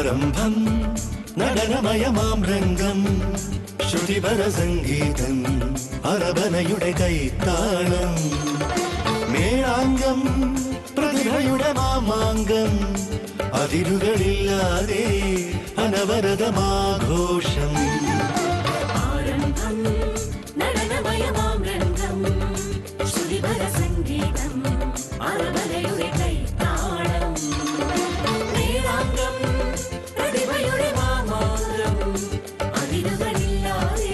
ആരംഭം നടനമയമാം രംഗം ശ്രുതിപര സംഗീതം അരബനയുടെ കൈത്താളം മേളാംഗം പ്രതിഭയുടെ മാമാങ്കം അതിരുകളില്ലാതെ അനവരതമാഘോഷം ആരംഭം നടനമയമാം രംഗം ശ്രുതിപര സംഗീതം അരബനയുടെ കൈത്താളം മേളാംഗം പ്രതിഭയുടെ മാമാങ്കം അതിരുകളില്ലാതെ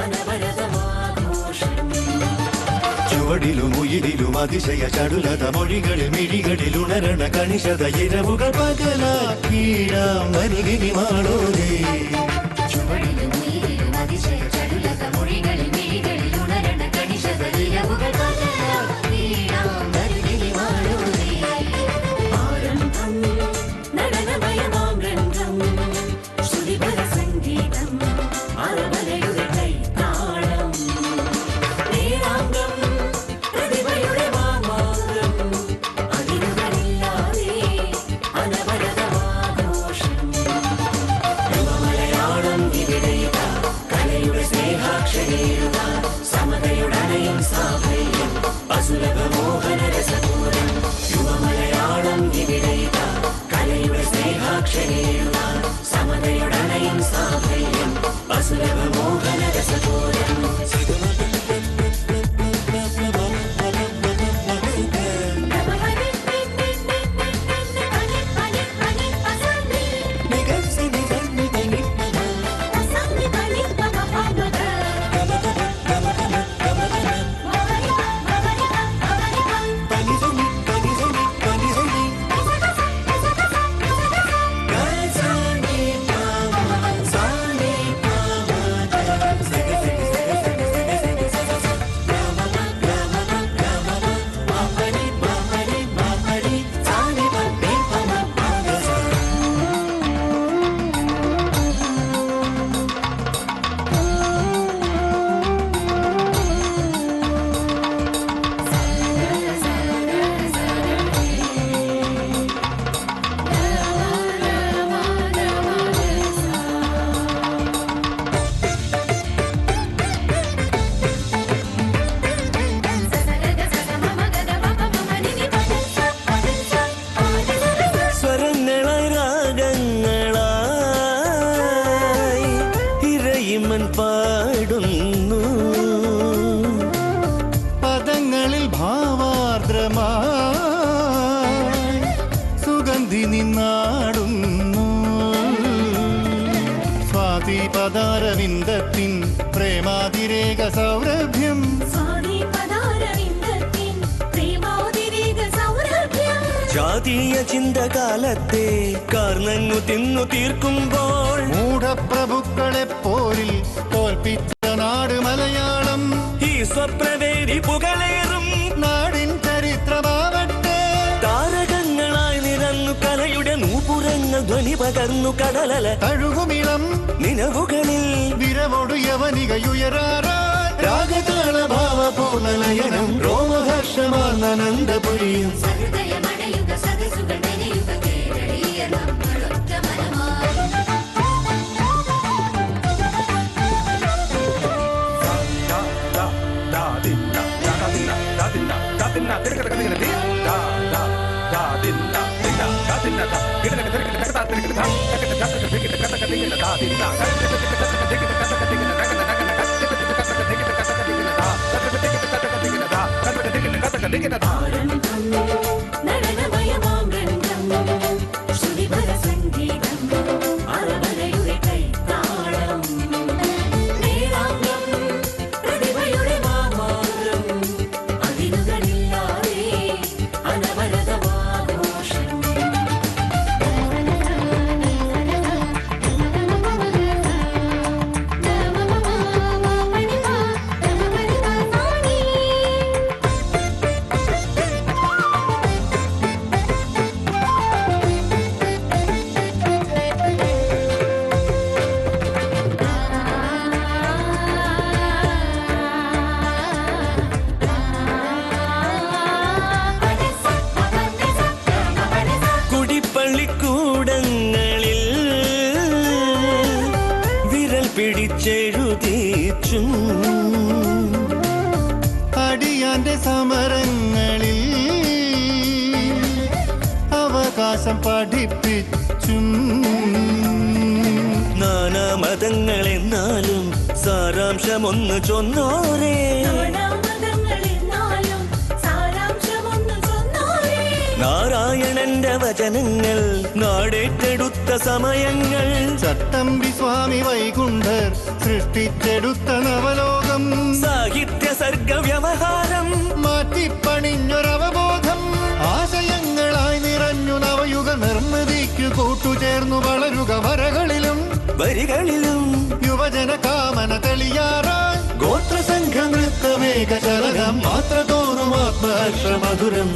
അനവരതമാഘോഷം ചുവടിലും ഉയിരിലും അതിശയ ചടുലത മൊഴികളിൽ മിഴികളിൽ ഉണരണ കണിശത ഇരവുകൾ പകലാക്കീഴാം വരികിനി മാളോരേ ചുവടിലും ഉയിരിലും അതിശയ ചടുലത മൊഴികളിൽ മിഴികളിൽ ഉണരണ കണിശത ഇരവുകൾ പകലാക്കീഴാം വരികിനി മാളോരേ ആരംഭം നടനമയമാം രംഗം ശ്രുതിപര സംഗീതം അരബനയുടെ കൈത്താളം മേളാംഗം പ്രതിഭയുടെ മാമാങ്കം അതിരുകളില്ലാതെ അനവരതമാഘോഷം യുവമലയാളം ഇവിടെയുക കലയുടെ സ്നേഹാക്ഷരേയുക സമതയുടനയും സാഫല്യം അസുലഭ മോഹന രസപൂരം യുവമലയാളം ഇവിടെയുക കലയുടെ സ്നേഹാക്ഷരേയുക സമതയുടനയും സാഫല്യം അസുലഭ മോഹന രസപൂരം പാടുന്നു പദങ്ങളിൽ ഭാവാർദ്രമായി സുഗന്ധി നിന്നാടുന്നു സ്വാതി പദാരവിന്ദത്തിൻ പ്രേമാതിരേക സൗരഭ്യം ജാതീയ ചിന്തകാലത്തെ കാർന്നങ്ങു തിന്നു തീർക്കുമ്പോൾ മൂഢപ്രഭുക്കളെ പോരിൽ തോൽപ്പിച്ച നാട് മലയാളം ഈ സ്വപ്നവേദി പുകളേറും നാടിൻ ചരിത്രമാവട്ടെ താരകങ്ങളായി നിരന്നു കലയുടെ നൂപുരങ്ങൾ ധ്വനി പകർന്നു കടലല തഴുകുമിളം നിലവുകളിൽ വിരവൊടു യവനികയുയരാറാ രാഗതാള ഭാവപൂർണലയനം രോമഹർഷമാനന്ദപുരിയും നടനമയമാം രംഗം ശ്രുതിപര സംഗീതം അരബനയുടെ കൈത്താളം മേളാംഗം പ്രതിഭയുടെ മാമാങ്കം അതിരുകളില്ലാതെ അനവരതമാഘോഷം പഠിച്ചെഴുതിച്ചും അടിയാന്റെ സമരങ്ങളിൽ അവകാശം പഠിപ്പിച്ചും നാനാമതങ്ങളെന്നാലും സാരാംശമൊന്നു ചൊന്നോരേ നാരായണന്റെ വചനങ്ങൾ നാടേറ്റെടുത്ത സമയങ്ങൾ ചട്ടമ്പി സ്വാമി വൈകുണ്ഠർ സൃഷ്ടിച്ചെടുത്ത നവലോകം സാഹിത്യ സർഗ വ്യവഹാരം മാറ്റിപ്പണിഞ്ഞൊരവബോധം ആശയങ്ങളായി നിറഞ്ഞു നവയുഗ നിർമ്മിതിക്കു കൂട്ടുചേർന്നു വളരുക വരികളിലും യുവജന കാമന തെളിയാറാൻ ഗോത്ര സംഘ നൃത്തമേക ചലനം മാത്ര തോന്നും ആത്മഹർഷ മധുരം